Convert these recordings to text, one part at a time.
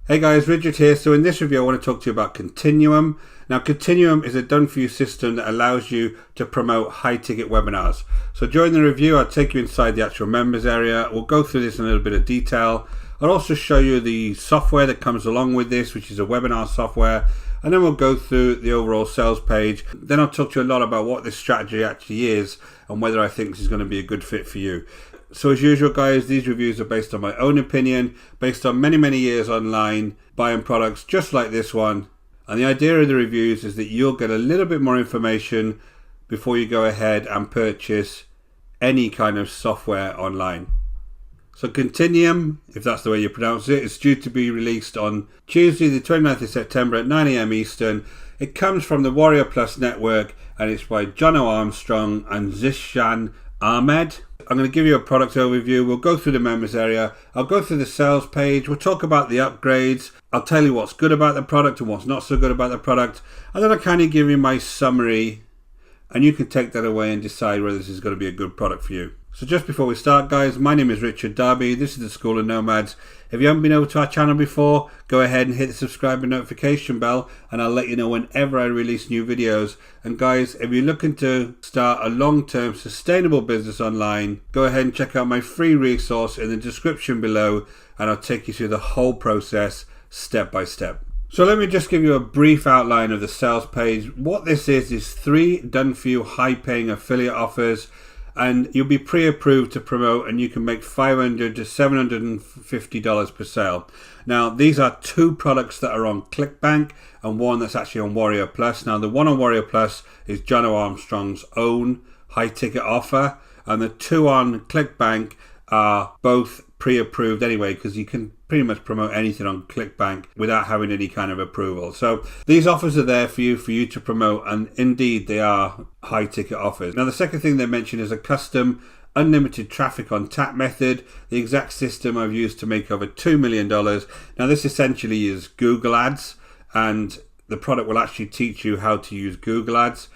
Hey guys, Richard here. So in this review I want to talk to you about Continuum. Now Continuum is a done-for-you system that allows you to promote high-ticket webinars. So during the review I'll take you inside the actual members area. We'll go through this in a little bit of detail. I'll also show you the software that comes along with this, which is a webinar software. And then we'll go through the overall sales page. Then I'll talk to you a lot about what this strategy actually is and whether I think this is going to be a good fit for you. So as usual guys, these reviews are based on my own opinion, based on many years online buying products just like this one. And the idea of the reviews is that you'll get a little bit more information before you go ahead and purchase any kind of software online. So Continuum, if that's the way you pronounce it, is due to be released on Tuesday the 29th of September at 9 AM Eastern. It comes from the Warrior Plus network and it's by Jono Armstrong and Zishan Ahmed. I'm going to give you a product overview. We'll go through the members area. I'll go through the sales page. We'll talk about the upgrades. I'll tell you what's good about the product and what's not so good about the product. And then I'll kind of give you my summary and you can take that away and decide whether this is going to be a good product for you. So just before we start guys, my name is Richard Darby. This is the School of Nomads. If you haven't been over to our channel before, go ahead and hit the subscribe and notification bell and I'll let you know whenever I release new videos. And guys, if you're looking to start a long-term sustainable business online, go ahead and check out my free resource in the description below and I'll take you through the whole process step by step. So let me just give you a brief outline of the sales page. What this is 3 done-for-you high-paying affiliate offers. And you'll be pre-approved to promote and you can make $500 to $750 per sale. Now these are 2 products that are on ClickBank and one that's actually on Warrior Plus. Now the one on Warrior Plus is Jono Armstrong's own high ticket offer and the 2 on ClickBank are both pre-approved anyway because you can pretty much promote anything on ClickBank without having any kind of approval. So these offers are there for you to promote and indeed they are high ticket offers. Now the second thing they mention is a custom unlimited traffic on tap method, the exact system I've used to make over $2 million. Now this essentially is Google Ads and the product will actually teach you how to use Google Ads.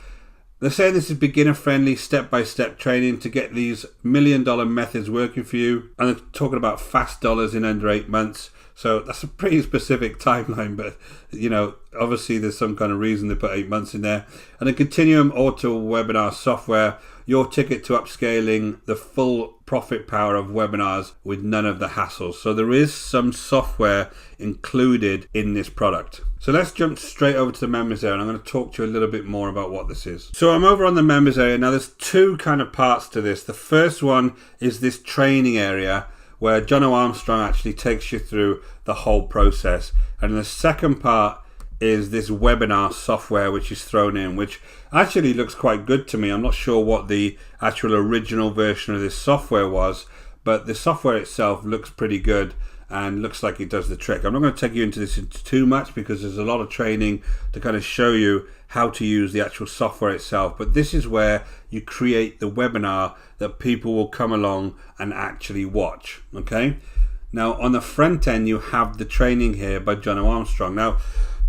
They're saying this is beginner friendly, step-by-step training to get these $1 million methods working for you. And they're talking about fast dollars in under 8 months. So that's a pretty specific timeline, but you know, obviously there's some kind of reason they put 8 months in there. And a Continuum auto webinar software, your ticket to upscaling the full profit power of webinars with none of the hassles. So there is some software included in this product. So let's jump straight over to the members area and I'm going to talk to you a little bit more about what this is. So I'm over on the members area. Now there's 2 kind of parts to this. The first one is this training area where Jono Armstrong actually takes you through the whole process. And the second part is this webinar software which is thrown in, which actually looks quite good to me. I'm not sure what the actual original version of this software was, but the software itself looks pretty good and looks like it does the trick. I'm not going to take you into this too much because there's a lot of training to kind of show you how to use the actual software itself, but this is where you create the webinar that people will come along and actually watch. Okay, now on the front end you have the training here by Jono Armstrong. Now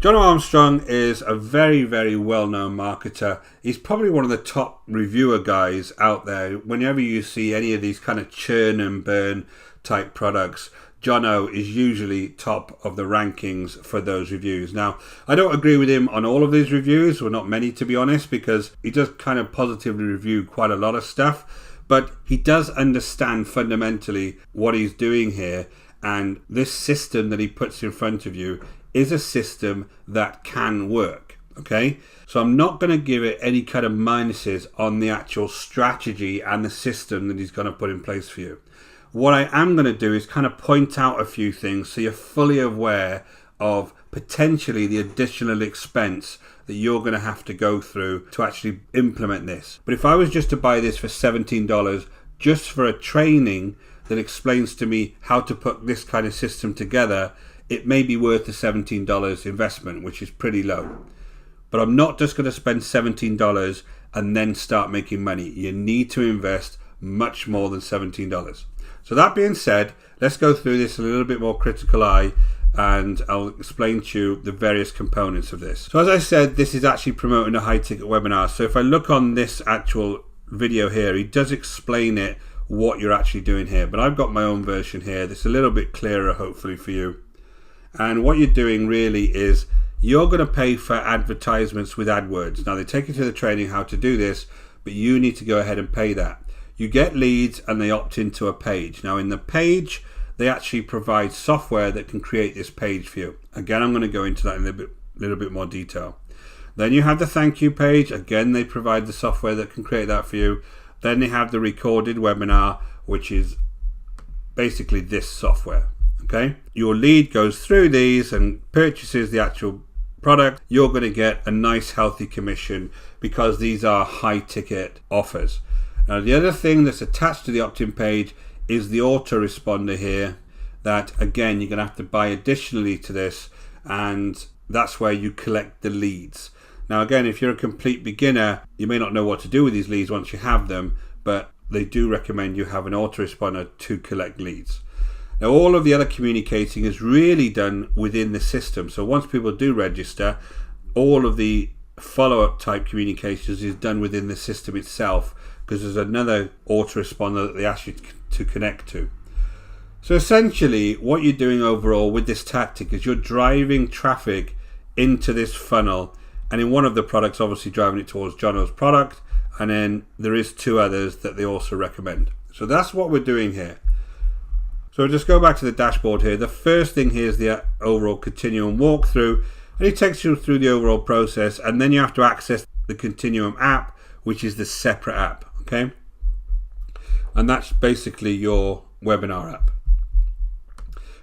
Jono Armstrong is a very well-known marketer. He's probably one of the top reviewer guys out there. Whenever you see any of these kind of churn and burn type products, Jono is usually top of the rankings for those reviews. Now, I don't agree with him on all of these reviews, or not many to be honest, because he does kind of positively review quite a lot of stuff, but he does understand fundamentally what he's doing here, and this system that he puts in front of you is a system that can work. Okay, so I'm not going to give it any kind of minuses on the actual strategy and the system that he's going to put in place for you. What I am going to do is kind of point out a few things so you're fully aware of potentially the additional expense that you're going to have to go through to actually implement this. But if I was just to buy this for $17 just for a training that explains to me how to put this kind of system together, it may be worth the $17 investment, which is pretty low. But I'm not just going to spend $17 and then start making money. You need to invest much more than $17. So that being said, let's go through this a little bit more critical eye and I'll explain to you the various components of this. So as I said, this is actually promoting a high ticket webinar. So if I look on this actual video here, he does explain it, what you're actually doing here, but I've got my own version here that's a little bit clearer hopefully for you. And what you're doing really is you're going to pay for advertisements with AdWords. Now, they take you to the training how to do this, but you need to go ahead and pay that. You get leads and they opt into a page. Now, in the page, they actually provide software that can create this page for you. Again, I'm going to go into that in a little bit more detail. Then you have the thank you page. Again, they provide the software that can create that for you. Then they have the recorded webinar, which is basically this software. Okay, your lead goes through these and purchases the actual product. You're going to get a nice healthy commission because these are high ticket offers. Now, the other thing that's attached to the opt-in page is the autoresponder here that, again, you're going to have to buy additionally to this, and that's where you collect the leads. Now, again, if you're a complete beginner, you may not know what to do with these leads once you have them, but they do recommend you have an autoresponder to collect leads. Now, all of the other communicating is really done within the system. So once people do register, all of the follow-up type communications is done within the system itself, because there's another autoresponder that they ask you to connect to. So essentially, what you're doing overall with this tactic is you're driving traffic into this funnel, and in one of the products, obviously driving it towards Jono's product, and then there is 2 others that they also recommend. So that's what we're doing here. So just go back to the dashboard here. The first thing here is the overall Continuum walkthrough, and it takes you through the overall process, and then you have to access the Continuum app, which is the separate app, okay? And that's basically your webinar app.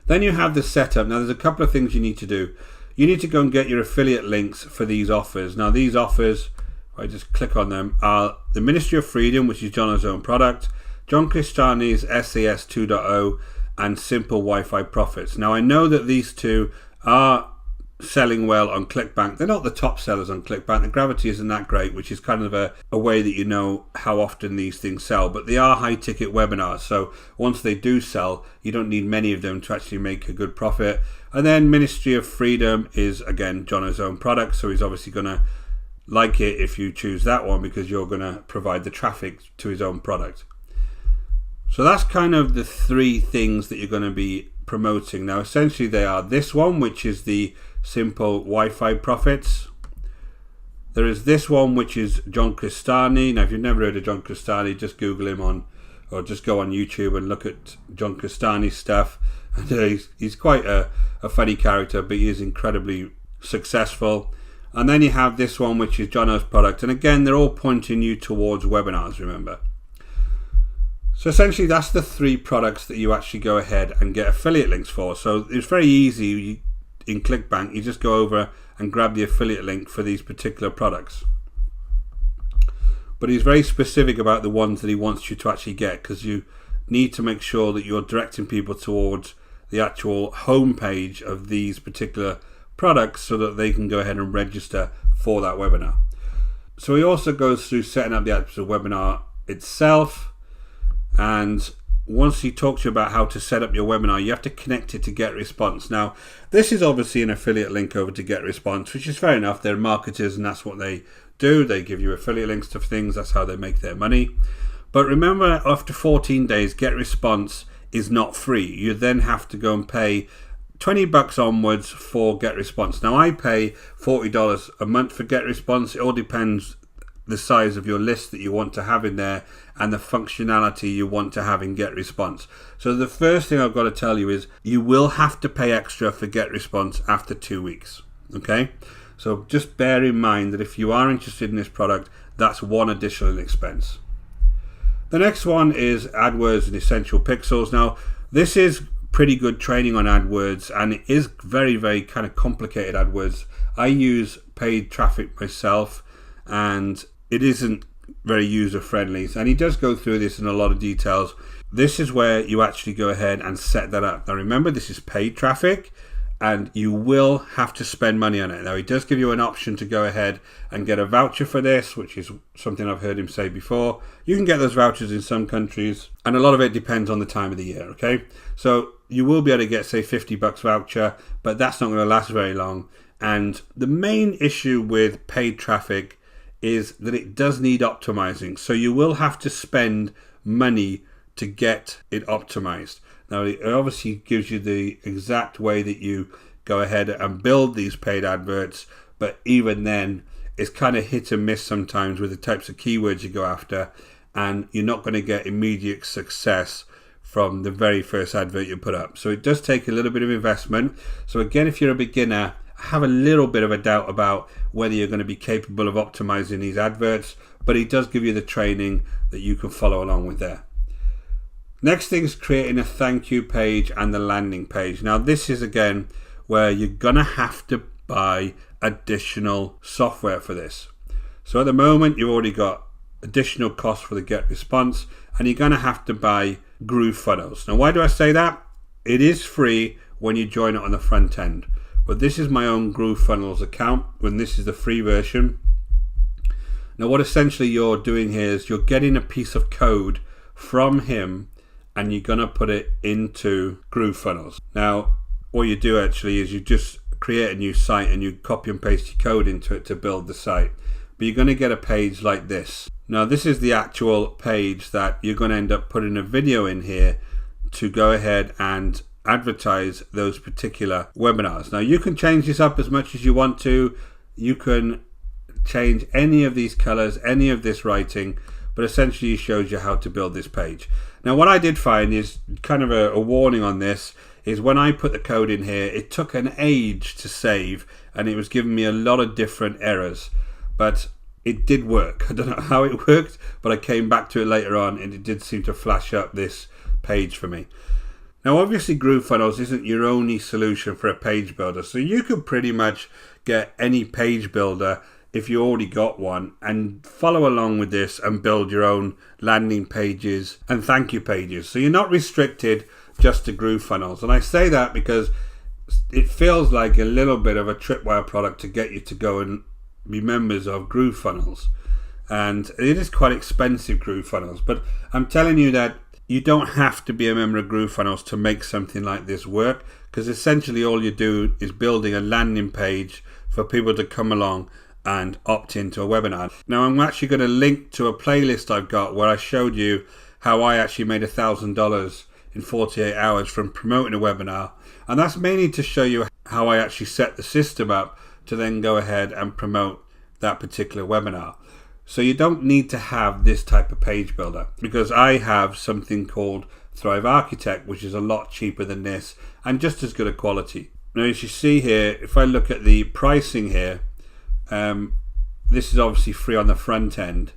Then you have the setup. Now, there's a couple of things you need to do. You need to go and get your affiliate links for these offers. Now, these offers, if I just click on them, are the Ministry of Freedom, which is Jono's own product, John Cristani's SAS 2.0, and Simple Wi-Fi Profits. Now, I know that these 2 are selling well on ClickBank. They're not the top sellers on ClickBank. The gravity isn't that great, which is kind of a way that you know how often these things sell, but they are high ticket webinars. So once they do sell, you don't need many of them to actually make a good profit. And then Ministry of Freedom is, again, Jono's own product. So he's obviously going to like it if you choose that one, because you're going to provide the traffic to his own product. So that's kind of the 3 things that you're going to be promoting. Now, essentially they are this one, which is the Simple Wi-Fi Profits. There is this one, which is John Cristani. Now, if you've never heard of John Cristani, just Google him or just go on YouTube and look at John Cristani's stuff. And he's quite a funny character, but he is incredibly successful. And then you have this one, which is Jono's product. And again, they're all pointing you towards webinars, remember. So essentially, that's the 3 products that you actually go ahead and get affiliate links for. So it's very easy. In ClickBank, you just go over and grab the affiliate link for these particular products. But he's very specific about the ones that he wants you to actually get, because you need to make sure that you're directing people towards the actual homepage of these particular products so that they can go ahead and register for that webinar. So he also goes through setting up the actual webinar itself. And once he talks to you about how to set up your webinar, you have to connect it to GetResponse. Now, this is obviously an affiliate link over to GetResponse, which is fair enough. They're marketers and that's what they do. They give you affiliate links to things. That's how they make their money. But remember, after 14 days, GetResponse is not free. You then have to go and pay $20 onwards for GetResponse. Now, I pay $40 a month for GetResponse. It all depends the size of your list that you want to have in there and the functionality you want to have in GetResponse. So the first thing I've got to tell you is you will have to pay extra for GetResponse after 2 weeks. Okay, so just bear in mind that if you are interested in this product, that's one additional expense. The next one is AdWords and Essential Pixels. Now, this is pretty good training on AdWords, and it is very, very kind of complicated AdWords. I use paid traffic myself, and it isn't very user friendly, and he does go through this in a lot of details. This is where you actually go ahead and set that up. Now remember, this is paid traffic and you will have to spend money on it. Now he does give you an option to go ahead and get a voucher for this, which is something I've heard him say before. You can get those vouchers in some countries, and a lot of it depends on the time of the year. Okay, so you will be able to get, say, $50 voucher, but that's not going to last very long. And the main issue with paid traffic is that it does need optimizing. So you will have to spend money to get it optimized. Now, it obviously gives you the exact way that you go ahead and build these paid adverts, but even then it's kind of hit and miss sometimes with the types of keywords you go after, and you're not going to get immediate success from the very first advert you put up. So it does take a little bit of investment. So again, if you're a beginner, I have a little bit of a doubt about whether you're going to be capable of optimizing these adverts, but it does give you the training that you can follow along with there. Next thing is creating a thank you page and the landing page. Now this is again where you're going to have to buy additional software for this. So at the moment you've already got additional costs for the get response, and you're going to have to buy GrooveFunnels. Now why do I say that? It is free when you join it on the front end, but this is my own GrooveFunnels account when this is the free version. Now what essentially you're doing here is you're getting a piece of code from him and you're going to put it into GrooveFunnels. Now what you do actually is you just create a new site and you copy and paste your code into it to build the site, but you're going to get a page like this. Now this is the actual page that you're going to end up putting a video in here to go ahead and advertise those particular webinars. Now you can change this up as much as you want to. You can change any of these colors, any of this writing, but essentially it shows you how to build this page. Now what I did find is kind of a warning on this is when I put the code in here, it took an age to save and it was giving me a lot of different errors, but it did work. I don't know how it worked, but I came back to it later on and it did seem to flash up this page for me. Now obviously GrooveFunnels isn't your only solution for a page builder, so you could pretty much get any page builder if you already got one and follow along with this and build your own landing pages and thank you pages. So you're not restricted just to GrooveFunnels, and I say that because it feels like a little bit of a tripwire product to get you to go and be members of GrooveFunnels, and it is quite expensive, GrooveFunnels, but I'm telling you that you don't have to be a member of GrooveFunnels to make something like this work, because essentially all you do is building a landing page for people to come along and opt into a webinar. Now I'm actually going to link to a playlist I've got where I showed you how I actually made $1,000 in 48 hours from promoting a webinar, and that's mainly to show you how I actually set the system up to then go ahead and promote that particular webinar. So you don't need to have this type of page builder, because I have something called Thrive Architect, which is a lot cheaper than this and just as good a quality. Now as you see here, if I look at the pricing here, this is obviously free on the front end,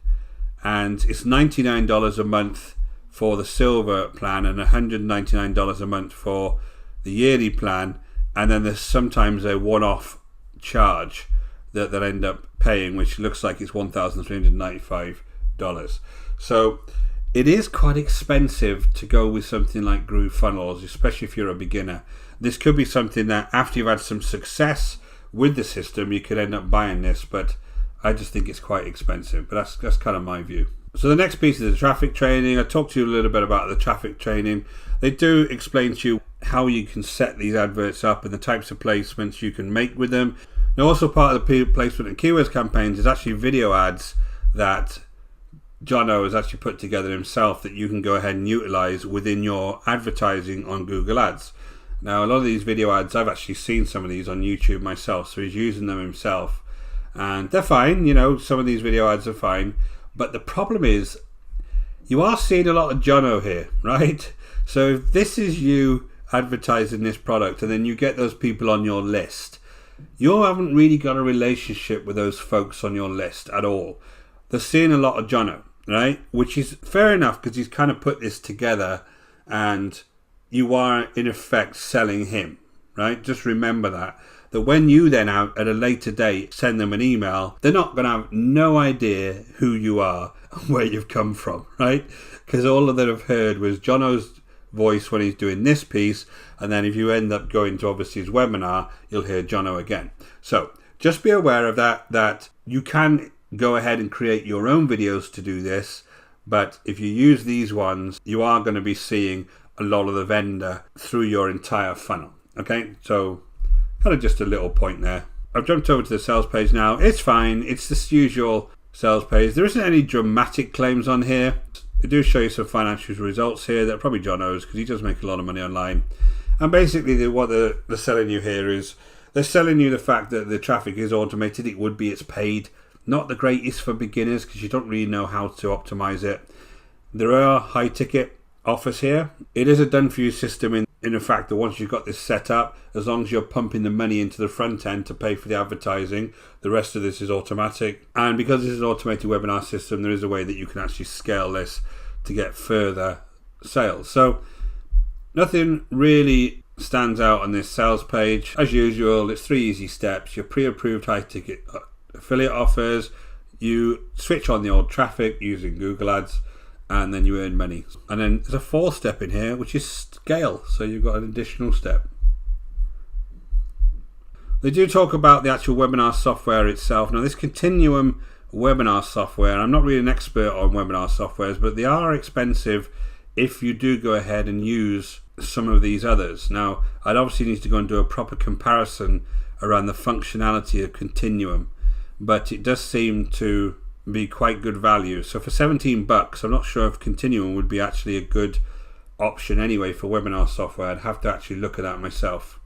and it's $99 a month for the silver plan and $199 a month for the yearly plan, and then there's sometimes a one-off charge that end up paying, which looks like it's $1,395. So it is quite expensive to go with something like GrooveFunnels, especially if you're a beginner. This could be something that after you've had some success with the system you could end up buying this, but I just think it's quite expensive. But that's kind of my view. So the next piece is the traffic training. I talked to you a little bit about the traffic training. They do explain to you how you can set these adverts up and the types of placements you can make with them. Now also part of the placement and keywords campaigns is actually video ads that Jono has actually put together himself that you can go ahead and utilize within your advertising on Google Ads. Now a lot of these video ads, I've actually seen some of these on YouTube myself, so he's using them himself and they're fine. You know, some of these video ads are fine, but the problem is you are seeing a lot of Jono here, right? So if this is you advertising this product and then you get those people on your list, you haven't really got a relationship with those folks on your list at all. They're seeing a lot of Jono, right? Which is fair enough because he's kind of put this together and you are in effect selling him, right? Just remember that when you then out at a later date send them an email, they're not going to have no idea who you are and where you've come from, right? Because all of that have heard was Jono's voice when he's doing this piece, and then if you end up going to obviously his webinar, you'll hear Jono again. So just be aware of that you can go ahead and create your own videos to do this, but if you use these ones, you are going to be seeing a lot of the vendor through your entire funnel. Okay, so kind of just a little point there. I've jumped over to the sales page now. It's fine, it's this usual sales page. There isn't any dramatic claims on here. They do show you some financial results here that probably John knows because he does make a lot of money online. And basically what they're selling you here is they're selling you the fact that the traffic is automated. It would be, it's paid. Not the greatest for beginners because you don't really know how to optimize it. There are high ticket offers here. It is a done for you system in the fact that once you've got this set up, as long as you're pumping the money into the front end to pay for the advertising, the rest of this is automatic. And because this is an automated webinar system, there is a way that you can actually scale this to get further sales. So nothing really stands out on this sales page. As usual, it's 3 easy steps. Your pre-approved high ticket affiliate offers, you switch on the old traffic using Google Ads, and then you earn money. And then there's a 4th step in here, which is scale. So you've got an additional step. They do talk about the actual webinar software itself. Now this Continuum webinar software, I'm not really an expert on webinar softwares, but they are expensive if you do go ahead and use some of these others. Now I'd obviously need to go and do a proper comparison around the functionality of Continuum, but it does seem to be quite good value. So for $17, I'm not sure if Continuum would be actually a good option anyway for webinar software. I'd have to actually look at that myself.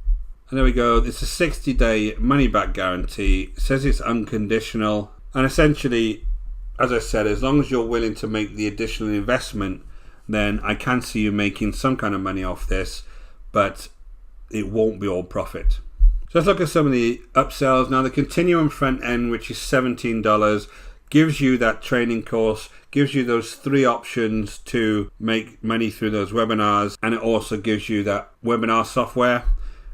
And there we go. It's a 60-day money back guarantee. It says it's unconditional, and essentially, as I said, as long as you're willing to make the additional investment, then I can see you making some kind of money off this, but it won't be all profit. So let's look at some of the upsells. Now the Continuum front end, which is $17, gives you that training course, gives you those 3 options to make money through those webinars, and it also gives you that webinar software.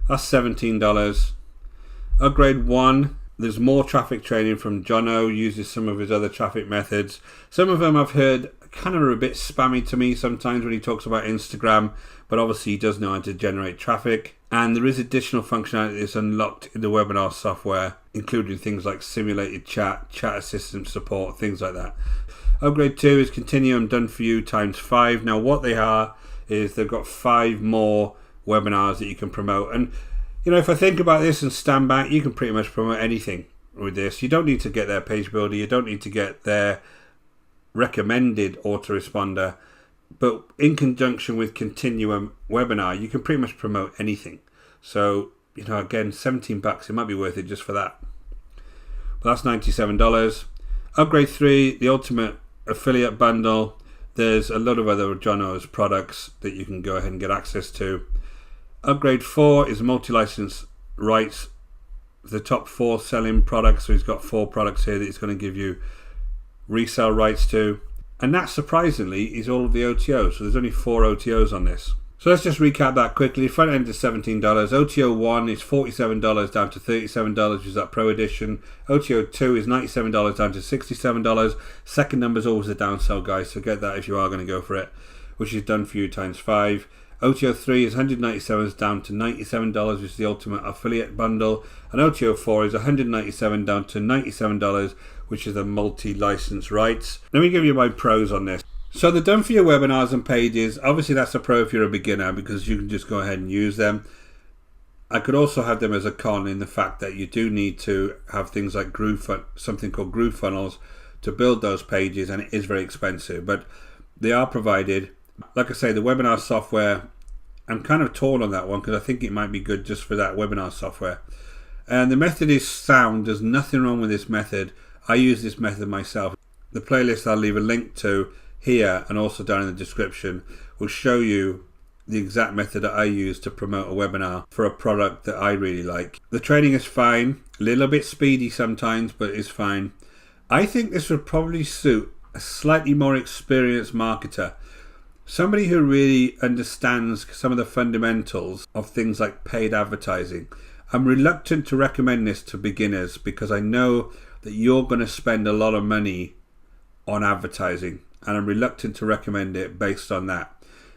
That's $17. Upgrade 1, there's more traffic training from Jono, uses some of his other traffic methods. Some of them I've heard kind of are a bit spammy to me sometimes when he talks about Instagram, but obviously he does know how to generate traffic. And there is additional functionality that's unlocked in the webinar software, including things like simulated chat, chat assistant support, things like that. Upgrade 2 is Continuum done for you times 5. Now what they are is they've got 5 more webinars that you can promote. And you know, if I think about this and stand back, you can pretty much promote anything with this. You don't need to get their page builder, you don't need to get their recommended autoresponder, but in conjunction with Continuum webinar, you can pretty much promote anything. So, you know, again, $17, it might be worth it just for that. But that's $97. Upgrade 3, the ultimate affiliate bundle. There's a lot of other Jono's products that you can go ahead and get access to. Upgrade 4 is multi-license rights, the top 4 selling products. So he's got 4 products here that he's going to give you resale rights to. And that, surprisingly, is all of the OTOs. So there's only 4 OTOs on this. So let's just recap that quickly. Front end is $17. OTO 1 is $47 down to $37, which is that Pro Edition. OTO 2 is $97 down to $67. Second number is always a downsell, guys, so get that if you are going to go for it, which is done for you times 5. OTO 3 is $197 down to $97, which is the ultimate affiliate bundle. And OTO 4 is $197 down to $97, which is the multi-license rights. Let me give you my pros on this. So the done for your webinars and pages, obviously that's a pro if you're a beginner because you can just go ahead and use them. I could also have them as a con in the fact that you do need to have things like something called GrooveFunnels to build those pages, and it is very expensive, but they are provided. Like I say, the webinar software, I'm kind of torn on that one because I think it might be good just for that webinar software. And the method is sound. There's nothing wrong with this method. I use this method myself. The playlist I'll leave a link to here and also down in the description will show you the exact method that I use to promote a webinar for a product that I really like. The training is fine, a little bit speedy sometimes, but it's fine. I think this would probably suit a slightly more experienced marketer, somebody who really understands some of the fundamentals of things like paid advertising. I'm reluctant to recommend this to beginners because I know that you're going to spend a lot of money on advertising, and I'm reluctant to recommend it based on that.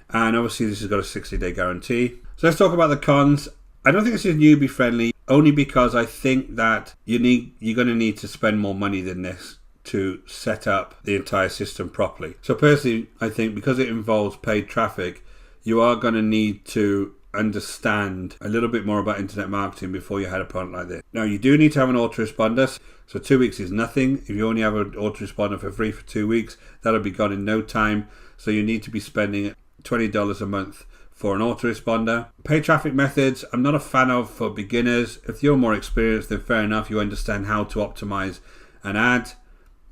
And obviously this has got a 60-day guarantee. So let's talk about the cons. I don't think this is newbie friendly, only because I think that you're going to need to spend more money than this to set up the entire system properly. So personally, I think because it involves paid traffic, you are going to need to understand a little bit more about internet marketing before you head a product like this. Now, you do need to have an autoresponder. So 2 weeks is nothing. If you only have an autoresponder for free for 2 weeks, that'll be gone in no time. So you need to be spending $20 a month for an autoresponder. Paid traffic methods, I'm not a fan of for beginners. If you're more experienced, then fair enough, you understand how to optimize an ad.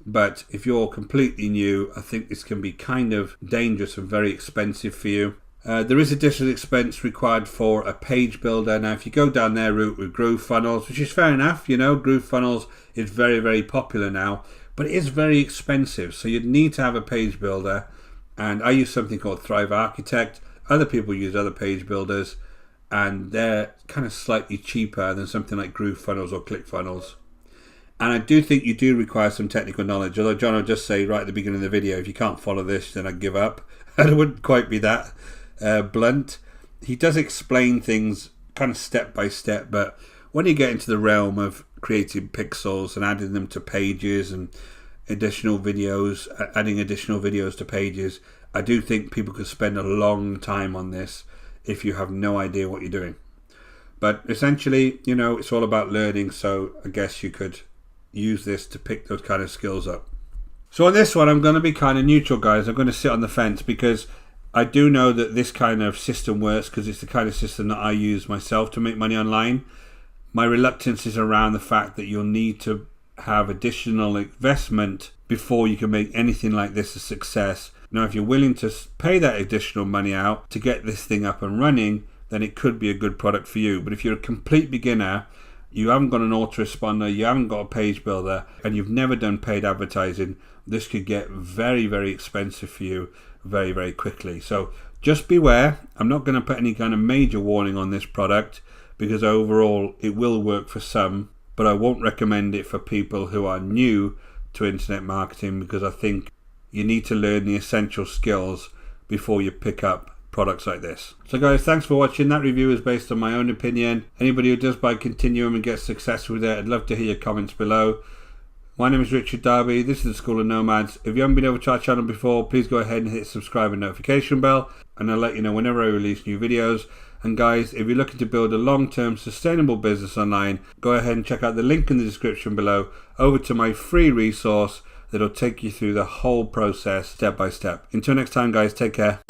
But if you're completely new, I think this can be kind of dangerous and very expensive for you. There is additional expense required for a page builder. Now, if you go down their route with GrooveFunnels, which is fair enough, you know, GrooveFunnels is very, very popular now, but it is very expensive. So you'd need to have a page builder. And I use something called Thrive Architect. Other people use other page builders, and they're kind of slightly cheaper than something like GrooveFunnels or ClickFunnels. And I do think you do require some technical knowledge, although John will just say right at the beginning of the video, if you can't follow this, then I'd give up. And it wouldn't quite be that blunt. He does explain things kind of step by step, but when you get into the realm of creating pixels and adding them to pages and additional videos, adding additional videos to pages, I do think people could spend a long time on this if you have no idea what you're doing. But essentially, you know, it's all about learning, so I guess you could use this to pick those kind of skills up. So on this one, I'm going to be kind of neutral, guys. I'm going to sit on the fence because I do know that this kind of system works because it's the kind of system that I use myself to make money online. My reluctance is around the fact that you'll need to have additional investment before you can make anything like this a success. Now, if you're willing to pay that additional money out to get this thing up and running, then it could be a good product for you. But if you're a complete beginner, you haven't got an autoresponder, you haven't got a page builder, and you've never done paid advertising, this could get very, very expensive for you very, very quickly. So just beware. I'm not going to put any kind of major warning on this product because overall it will work for some, but I won't recommend it for people who are new to internet marketing because I think you need to learn the essential skills before you pick up products like this. So guys, thanks for watching. That review is based on my own opinion. Anybody who does buy Continuum and gets success with it, I'd love to hear your comments below. My name is Richard Darby. This is the School of Nomads. If you haven't been over to our channel before, please go ahead and hit subscribe and notification bell, and I'll let you know whenever I release new videos. And guys, if you're looking to build a long-term sustainable business online, go ahead and check out the link in the description below over to my free resource that'll take you through the whole process step by step. Until next time, guys, take care.